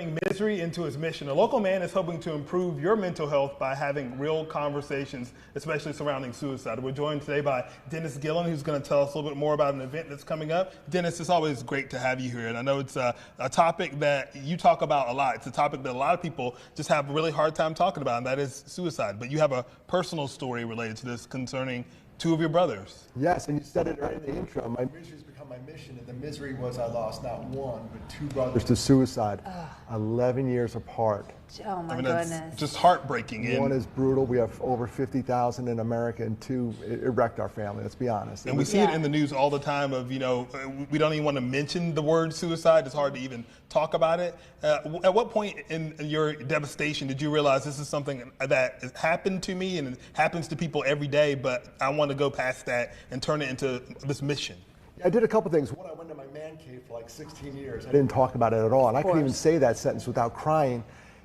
Turning misery into his mission. A local man is hoping to improve your mental health by having real conversations, especially surrounding suicide. We're joined today by Dennis Gillan, who's going to tell us a little bit more about an event that's coming up. Dennis, it's always great to have you here, and I know it's a topic that you talk about a lot. It's a topic that a lot of people just have a really hard time talking about, and that is suicide. But you have a personal story related to this concerning two of your brothers. Yes, and you said it right in the intro. My misery's become my mission, and the misery was I lost not one, but two brothers to suicide, 11 years apart. Oh my That's goodness. just heartbreaking. One is brutal. We have over 50,000 in America, and two, it wrecked our family, let's be honest. And we see it in the news all the time of, we don't even want to mention the word suicide. It's hard to even talk about it. At what point in your devastation did you realize this is something that has happened to me and it happens to people every day, but I want to go past that and turn it into this mission? I did a couple things. One, I went to my man cave for like 16 years. I didn't talk about it at all, and I couldn't even say that sentence without crying.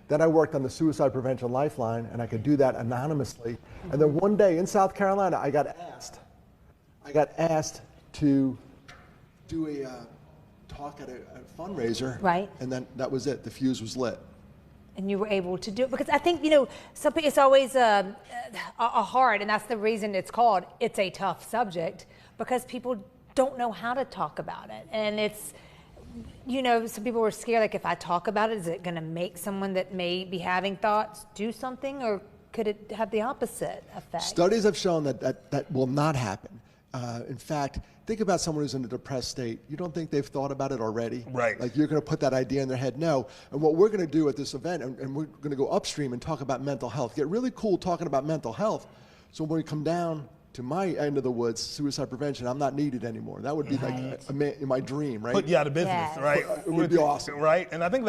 Then I worked on the Suicide Prevention Lifeline, and I could do that anonymously. And then one day in South Carolina, I got asked to do a talk at a fundraiser. Right. And then that was it. The fuse was lit. And you were able to do it because I think it's always a hard, and that's the reason it's called. It's a tough subject because people don't know how to talk about it, and it's. Some people were scared, like if I talk about it, is it going to make someone that may be having thoughts do something, or could it have the opposite effect? Studies have shown that will not happen. In fact, think about someone who's in a depressed state. You don't think they've thought about it already? Right. Like you're going to put that idea in their head? No. And what we're going to do at this event, and we're going to go upstream and talk about mental health, get really cool talking about mental health. So when we come down to my end of the woods, suicide prevention, I'm not needed anymore. That would be like my dream, right? Put you out of business, right? It would be awesome. Right? And I think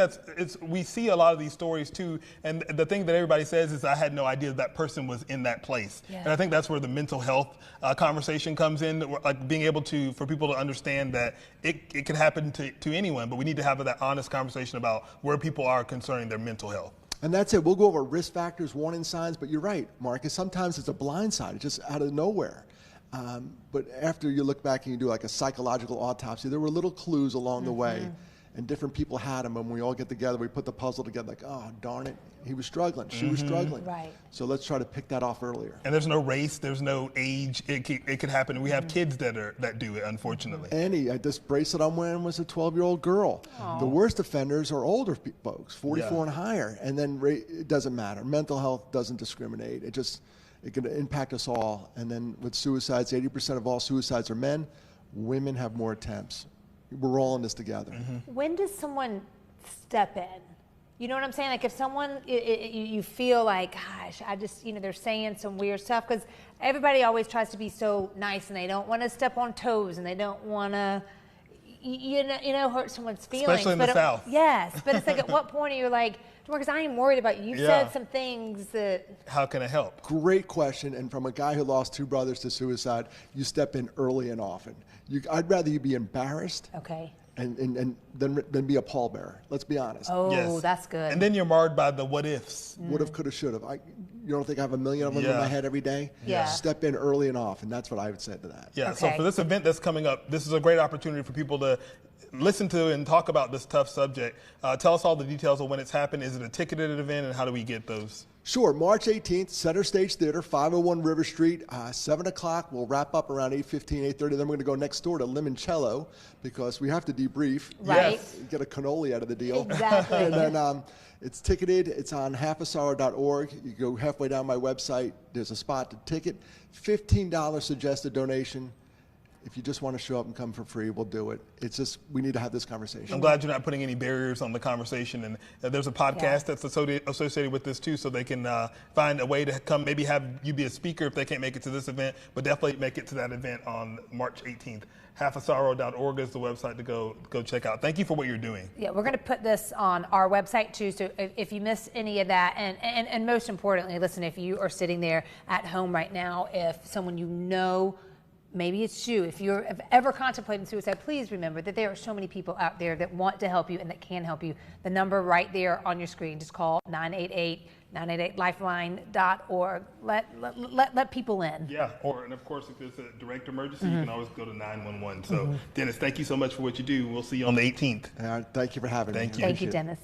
we see a lot of these stories too, and the thing that everybody says is, I had no idea that person was in that place. Yeah. And I think that's where the mental health conversation comes in, like being able for people to understand that it can happen to anyone, but we need to have that honest conversation about where people are concerning their mental health. And that's it. We'll go over risk factors, warning signs, but you're right, Marcus. Sometimes it's a blind side. It's just out of nowhere. But after you look back and you do like a psychological autopsy, there were little clues along the way, and different people had them. And when we all get together, we put the puzzle together like, oh, darn it, he was struggling, she was struggling. Right. So let's try to pick that off earlier. And there's no race, there's no age. It could happen. We have kids that do it, unfortunately. This bracelet I'm wearing was a 12-year-old girl. Aww. The worst offenders are older folks, 44 and higher. And then it doesn't matter. Mental health doesn't discriminate. It can impact us all. And then with suicides, 80% of all suicides are men. Women have more attempts. We're all in this together. When does someone step in? You know what I'm saying? Like if someone, you feel like, gosh, they're saying some weird stuff, because everybody always tries to be so nice and they don't want to step on toes and they don't want to, hurt someone's feelings. Especially in the South. Yes, but it's like at what point are you like, because I am worried about you. You've said some things that. How can I help? Great question. And from a guy who lost two brothers to suicide, you step in early and often. I'd rather you be embarrassed. Okay. And then be a pallbearer. Let's be honest. Oh, yes. That's good. And then you're marred by the what ifs. Would have, could have, should have. You don't think I have a million of them in my head every day? Yeah. Step in early and often. That's what I would say to that. Yeah. Okay. So for this event that's coming up, this is a great opportunity for people to listen to and talk about this tough subject. Tell us all the details of when it's happening. Is it a ticketed event, and how do we get those? Sure. March 18th, Center Stage Theater, 501 River Street, 7 o'clock. We'll wrap up around 8:15, 8:30. Then we're going to go next door to Limoncello because we have to debrief. Right. Yes. Get a cannoli out of the deal. Exactly. And then it's ticketed. It's on halfasorrow.org. You go halfway down my website. There's a spot to ticket. $15 suggested donation. If you just want to show up and come for free, we'll do it. It's just, we need to have this conversation. I'm glad you're not putting any barriers on the conversation. And there's a podcast that's associated with this too, so they can find a way to come, maybe have you be a speaker if they can't make it to this event, but definitely make it to that event on March 18th. halfasorrow.org is the website to go check out. Thank you for what you're doing. Yeah, we're going to put this on our website too, so if you miss any of that, and most importantly, listen, if you are sitting there at home right now, if someone maybe it's you, if you're ever contemplating suicide, please remember that there are so many people out there that want to help you and that can help you. The number right there on your screen, just call 988-988-lifeline.org. Let people in. Yeah, and of course, if it's a direct emergency, you can always go to 911. So, Dennis, thank you so much for what you do. We'll see you on the 18th. Thank you for having me. Thank you. Thank you, Dennis.